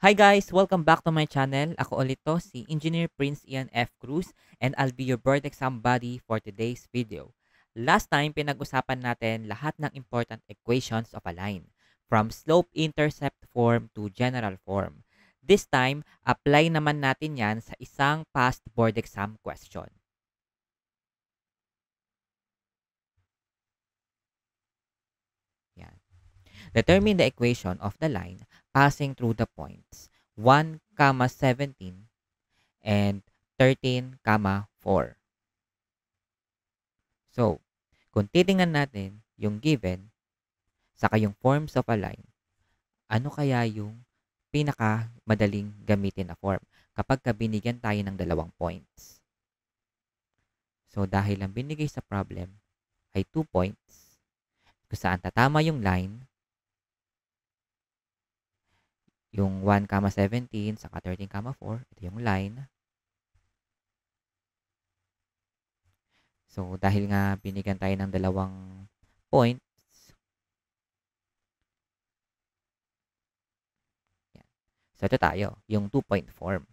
Hi guys! Welcome back to my channel. Ako ulit to, si Engineer Prince Ian F. Cruz and I'll be your board exam buddy for today's video. Last time, pinag-usapan natin lahat ng important equations of a line from slope-intercept form to general form. This time, apply naman natin yan sa isang past board exam question. Yan. Determine the equation of the line passing through the points 1, 17 and 13, 4. So, kung titingnan natin yung given, saka yung forms of a line, ano kaya yung pinaka madaling gamitin na form kapag binigyan tayo ng dalawang points? So, dahil ang binigay sa problem ay 2 points, kung saan tatama yung line, yung 1, 17, saka 13, 4, ito yung line. So, dahil nga binigyan tayo ng dalawang points, yan. So, ito tayo, yung 2-point form.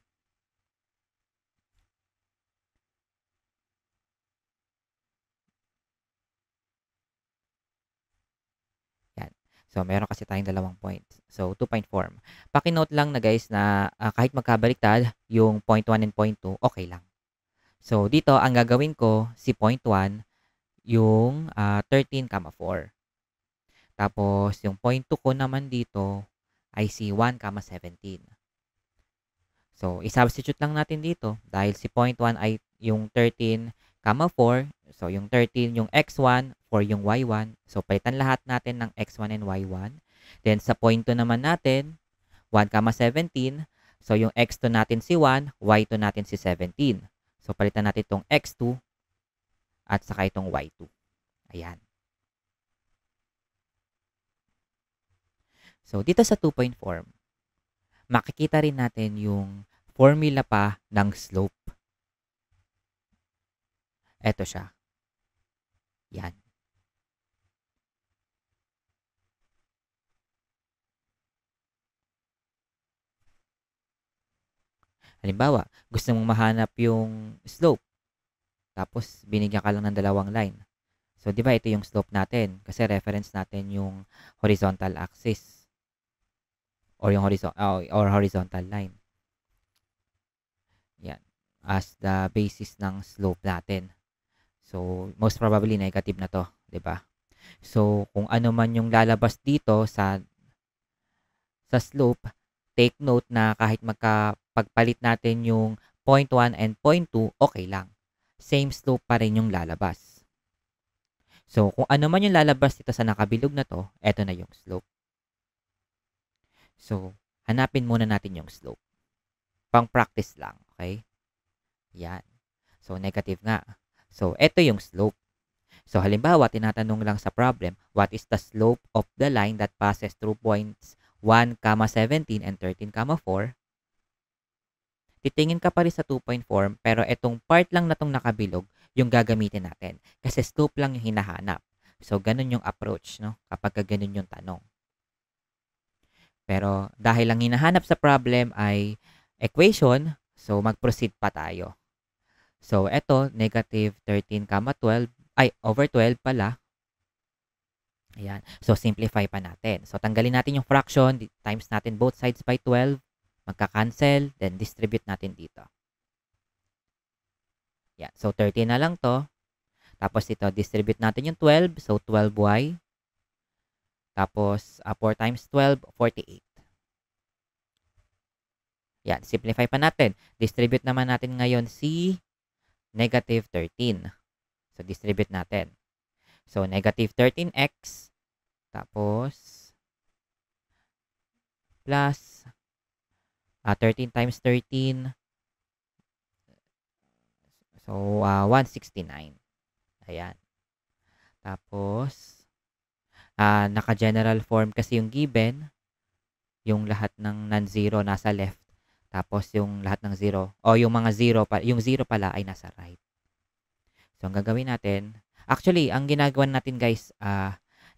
Yan. So, meron kasi tayong dalawang points. So, 2-point form. Pakinote lang na guys na kahit magkabaliktad, yung point 1 and point 2, okay lang. So, dito, ang gagawin ko, si point 1, yung 13, 4. Tapos, yung point 2 ko naman dito ay si 1, 17. So, i-substitute lang natin dito dahil si point 1 ay yung 13, 4. So, yung 13 yung x1, 4 yung y1. So, palitan lahat natin ng x1 and y1. Then, sa point 2 naman natin, 1, 17. So, yung x2 natin si 1, y2 natin si 17. So, palitan natin itong x2 at saka itong y2. Ayan. So, dito sa 2-point form, makikita rin natin yung formula pa ng slope. Ito siya. Yan. Halimbawa, gusto mong mahanap yung slope. Tapos, binigyan ka lang ng dalawang line. So, di ba ito yung slope natin? Kasi reference natin yung horizontal axis. Or yung horizontal line. Yan. As the basis ng slope natin. So, most probably negative na to. Di ba? So, kung ano man yung lalabas dito sa slope, take note na kahit pagpalit natin yung point 1 and point 2, okay lang. Same slope pa rin yung lalabas. So, kung ano man yung lalabas dito sa nakabilog na to, eto na yung slope. So, hanapin muna natin yung slope. Pang-practice lang, okay? Yan. So, negative nga. So, eto yung slope. So, halimbawa, tinatanong lang sa problem, what is the slope of the line that passes through points 1, 17 and 13, 4? Titingin ka pa rin sa 2-point form, pero etong part lang na tong nakabilog, yung gagamitin natin. Kasi slope lang yung hinahanap. So, ganun yung approach, no? Kapag ganun yung tanong. Pero, dahil lang hinahanap sa problem ay equation, so mag-proceed pa tayo. So, eto, negative 13, 12, ay, over 12 pala. Ayan. So, simplify pa natin. So, tanggalin natin yung fraction, times natin both sides by 12, magka-cancel, then distribute natin dito. Yan. So, 13 na lang to. Tapos ito, distribute natin yung 12. So, 12y. Tapos, 4 times 12, 48. Yan. Simplify pa natin. Distribute naman natin ngayon si negative 13. So, distribute natin. So, negative 13x. Tapos, plus 13 times 13. So, 169. Ayan. Tapos, naka-general form kasi yung given. Yung lahat ng non-zero nasa left. Tapos, yung lahat ng zero. O, yung mga zero, yung zero pala ay nasa right. So, ang gagawin natin, actually, ang ginagawa natin guys,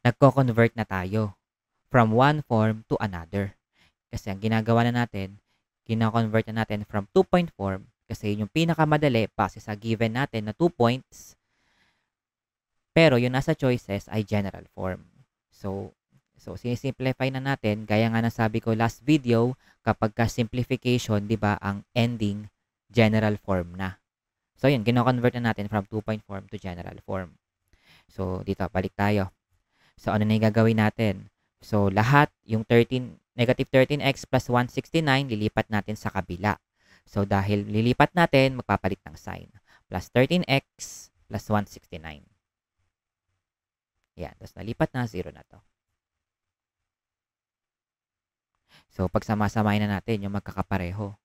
nagko-convert na tayo from one form to another. Kasi ang ginagawa na natin, kina-convert na natin from 2-point form kasi yun yung pinakamadali base sa given natin na 2 points. Pero yung nasa choices ay general form. So sinisimplify na natin, gaya nga ng sabi ko last video, kapag ka simplification, di ba, ang ending general form na. So yun, kino-convert na natin from 2-point form to general form. So dito, balik tayo. So ano na yung gagawin natin? So lahat, yung negative 13x plus 169, lilipat natin sa kabila. So dahil lilipat natin, magpapalit ng sign. Plus 13x plus 169. Yan, tapos nalipat na, 0 na to. So, pag sama-samahin na natin yung magkakapareho.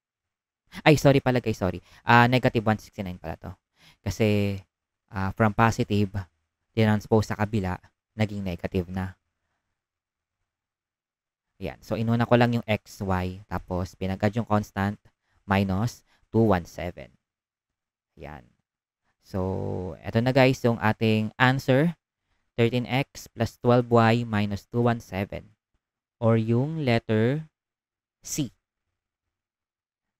Ay, sorry pala guys, sorry. Negative 169 pala to. Kasi, from positive, tinranspose sa kabila, naging negative na. Yan. So, inuna ko lang yung x, y, tapos pinagad yung constant, minus 217. Yan. So, eto na guys, yung ating answer, 13x plus 12y minus 217. Or yung letter C.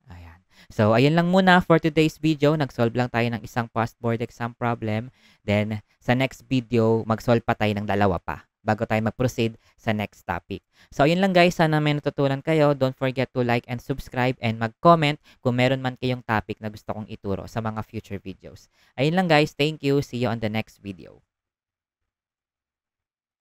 Ayan. So, ayan lang muna for today's video. Nag-solve lang tayo ng isang past board exam problem. Then, sa next video, mag-solve pa tayo ng dalawa pa bago tayo mag-proceed sa next topic. So, ayun lang guys. Sana may natutunan kayo. Don't forget to like and subscribe and mag-comment kung meron man kayong topic na gusto kong ituro sa mga future videos. Ayun lang guys. Thank you. See you on the next video.